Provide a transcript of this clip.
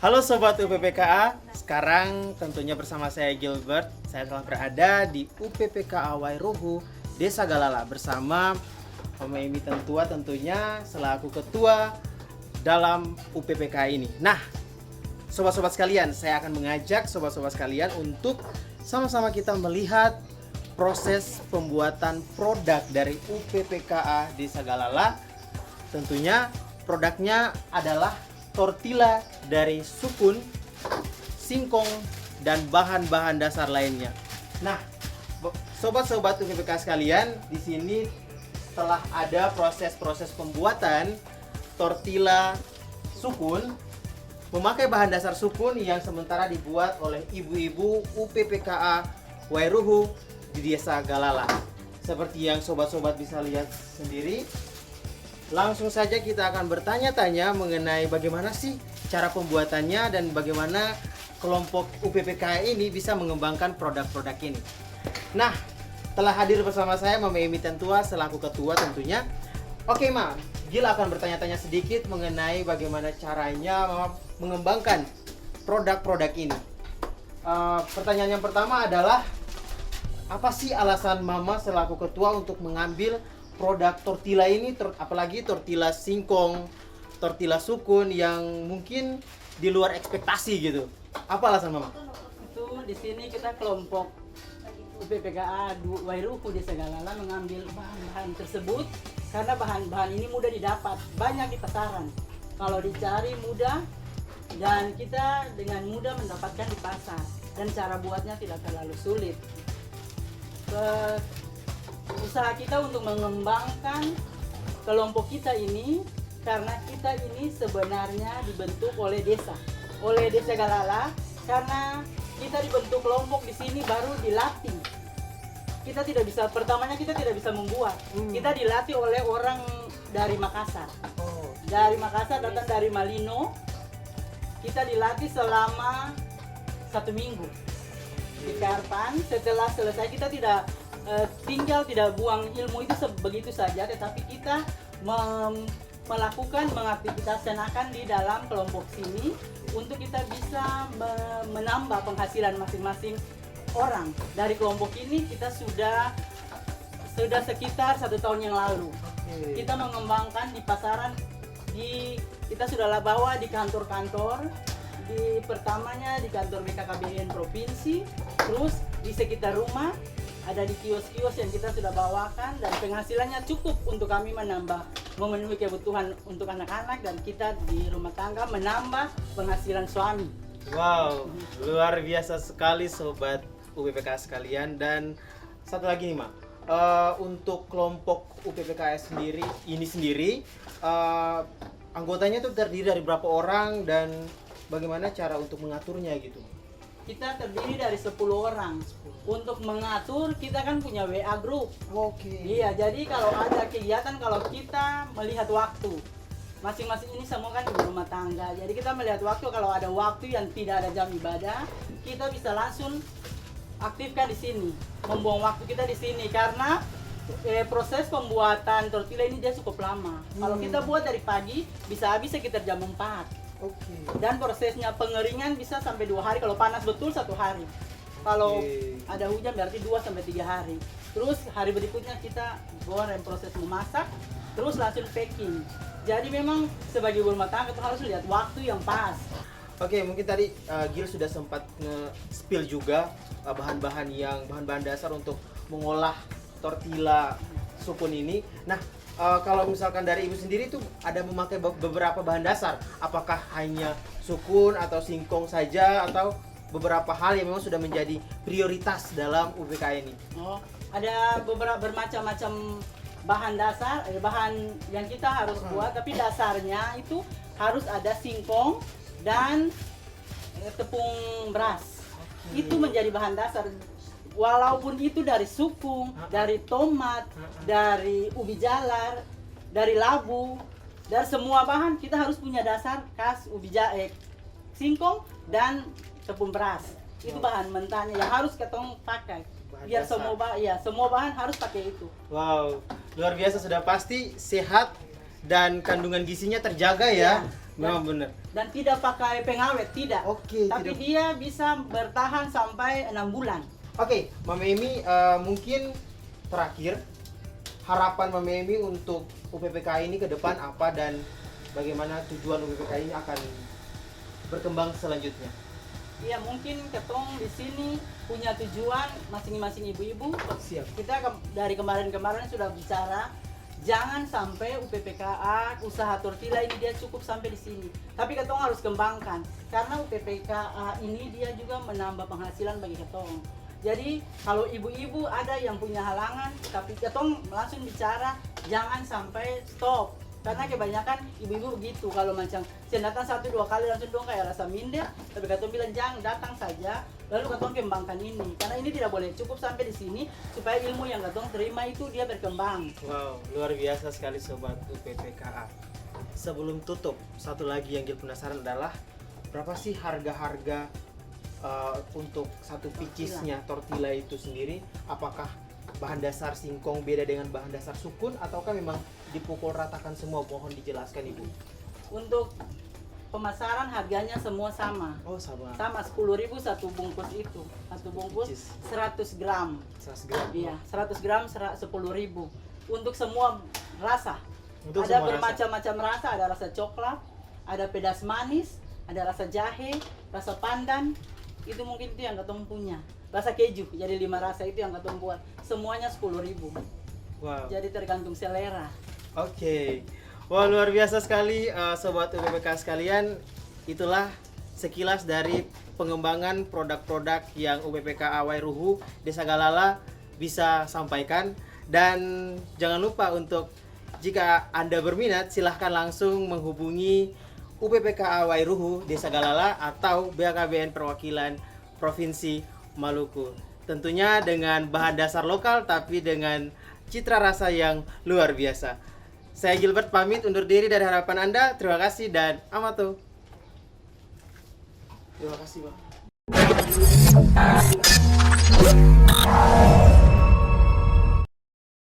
Halo Sobat UPPKA, sekarang tentunya bersama saya Gilbert. Saya telah berada di UPPKA Wairuhu, Desa Galala bersama Om Emi Tentua tentunya selaku ketua dalam UPPKA ini. Nah, sobat-sobat sekalian, saya akan mengajak sobat-sobat sekalian untuk sama-sama kita melihat proses pembuatan produk dari UPPKA Desa Galala. Tentunya produknya adalah tortilla dari sukun, singkong, dan bahan-bahan dasar lainnya. Nah, sobat-sobat UPPKA sekalian, di sini telah ada proses-proses pembuatan tortilla sukun memakai bahan dasar sukun yang sementara dibuat oleh ibu-ibu UPPKA Wairuhu di Desa Galala. Seperti yang sobat-sobat bisa lihat sendiri, langsung saja kita akan bertanya-tanya mengenai bagaimana sih cara pembuatannya dan bagaimana kelompok UPPKA ini bisa mengembangkan produk-produk ini. Nah, telah hadir bersama saya Mama Emi Tentua selaku ketua tentunya. Oke Ma, Gil akan bertanya-tanya sedikit mengenai bagaimana caranya Mama mengembangkan produk-produk ini. Pertanyaan yang pertama adalah, apa sih alasan Mama selaku ketua untuk mengambil produk tortilla ini, apalagi tortilla singkong, tortilla sukun yang mungkin di luar ekspektasi gitu? Apa alasan Mama? Itu di sini kita kelompok UPPKA Wairuhu Desa Galala mengambil bahan-bahan tersebut karena bahan-bahan ini mudah didapat, banyak di pasaran. Kalau dicari mudah dan kita dengan mudah mendapatkan di pasar, dan cara buatnya tidak terlalu sulit. Usaha kita untuk mengembangkan kelompok kita ini karena kita ini sebenarnya dibentuk oleh Desa Galala, karena kita dibentuk kelompok di sini baru dilatih. Kita tidak bisa, pertamanya kita tidak bisa membuat. Kita dilatih oleh orang dari Makassar. Dari Makassar, datang dari Malino. Kita dilatih selama 1 minggu di Karpan. Setelah selesai kita tidak tinggal tidak buang ilmu itu begitu saja, tetapi kita melakukan mengaktivitaskan akan di dalam kelompok sini untuk kita bisa menambah penghasilan masing-masing orang. Dari kelompok ini kita sudah sekitar 1 tahun yang lalu. Kita mengembangkan di pasaran, kita sudah bawa di kantor-kantor. Pertamanya di kantor BKKBN provinsi, terus di sekitar rumah, ada di kios-kios yang kita sudah bawakan, dan penghasilannya cukup untuk kami memenuhi kebutuhan untuk anak-anak, dan kita di rumah tangga menambah penghasilan suami. Wow, luar biasa sekali sobat UPPKA sekalian. Dan satu lagi nih Ma, untuk kelompok UPPKA ini sendiri anggotanya tuh terdiri dari berapa orang dan bagaimana cara untuk mengaturnya gitu? Kita terdiri dari 10 orang. Untuk mengatur kita kan punya WA group. Iya, jadi kalau ada kegiatan, kalau kita melihat waktu, masing-masing ini semua kan di rumah tangga. Jadi kita melihat waktu, kalau ada waktu yang tidak ada jam ibadah, kita bisa langsung aktifkan di sini, membuang waktu kita di sini, karena proses pembuatan tortilla ini dia cukup lama. Kalau kita buat dari pagi bisa habis sekitar jam 4. Dan prosesnya pengeringan bisa sampai 2 hari, kalau panas betul 1 hari. Kalau ada hujan berarti 2 sampai 3 hari. Terus hari berikutnya kita goreng, proses memasak, terus langsung packing. Jadi memang sebagai ibu rumah tangga itu harus lihat waktu yang pas. Oke, mungkin tadi Gil sudah sempat nge-spill juga bahan-bahan dasar untuk mengolah tortilla sukun ini. Nah, kalau misalkan dari ibu sendiri tuh ada memakai beberapa bahan dasar, apakah hanya sukun atau singkong saja, atau beberapa hal yang memang sudah menjadi prioritas dalam UPPKA ini? Ada beberapa bermacam-macam bahan dasar, bahan yang kita harus buat, tapi dasarnya itu harus ada singkong dan tepung beras. Itu menjadi bahan dasar. Walaupun itu dari sukun, dari tomat, dari ubi jalar, dari labu, dari semua bahan kita harus punya dasar khas singkong dan tepung beras. Itu bahan mentahnya yang harus kita pakai. Biar semua bahan harus pakai itu. Wow, luar biasa, sudah pasti sehat dan kandungan gizinya terjaga ya. Memang benar. Dan tidak pakai pengawet, tidak. Oke, Tapi tidak. dia bisa bertahan sampai 6 bulan. Oke, Mama Emi, mungkin terakhir harapan Mama Emi untuk UPPK ini ke depan apa dan bagaimana tujuan UPPK ini akan berkembang selanjutnya? Ya mungkin ketong di sini punya tujuan masing-masing ibu-ibu. Siap. Kita dari kemarin-kemarin sudah bicara, jangan sampai UPPKA usaha tortilla ini dia cukup sampai di sini. Tapi ketong harus kembangkan karena UPPKA ini dia juga menambah penghasilan bagi ketong. Jadi kalau ibu-ibu ada yang punya halangan, tapi ketong langsung bicara jangan sampai stop. Karena kebanyakan ibu-ibu begitu, kalau macam saya datang 1-2 kali langsung dong kayak rasa minder, tapi ketong bilang jangan datang saja, lalu ketong kembangkan ini. Karena ini tidak boleh cukup sampai di sini supaya ilmu yang ketong terima itu dia berkembang. Wow, luar biasa sekali sobat UPPKA. Sebelum tutup, satu lagi yang Gil penasaran adalah berapa sih harga-harga untuk satu picisnya tortilla itu sendiri? Apakah bahan dasar singkong beda dengan bahan dasar sukun ataukah memang dipukul ratakan semua? Mohon dijelaskan Ibu. Untuk pemasaran harganya semua sama. Oh, sama. Sama 10.000 satu bungkus itu. Satu bungkus Picis. 100 gram. 100 gram. Iya, 100 gram 10.000. Untuk semua rasa. Untuk Ada semua bermacam-macam rasa, ada rasa coklat, ada pedas manis, ada rasa jahe, rasa pandan. Itu mungkin itu yang ketemu punya. Rasa keju, jadi 5 rasa itu yang ketemu buat. Semuanya 10.000. Wow. Jadi tergantung selera. Oke. Wah, luar biasa sekali sobat UPPK sekalian. Itulah sekilas dari pengembangan produk-produk yang UPPK Awairuhu Desa Galala bisa sampaikan. Dan jangan lupa untuk jika Anda berminat silahkan langsung menghubungi UPPK Awairuhu Desa Galala atau BKBN Perwakilan Provinsi Maluku. Tentunya dengan bahan dasar lokal tapi dengan citra rasa yang luar biasa. Saya Gilbert pamit undur diri dari harapan Anda. Terima kasih dan amato. Terima kasih, Bang.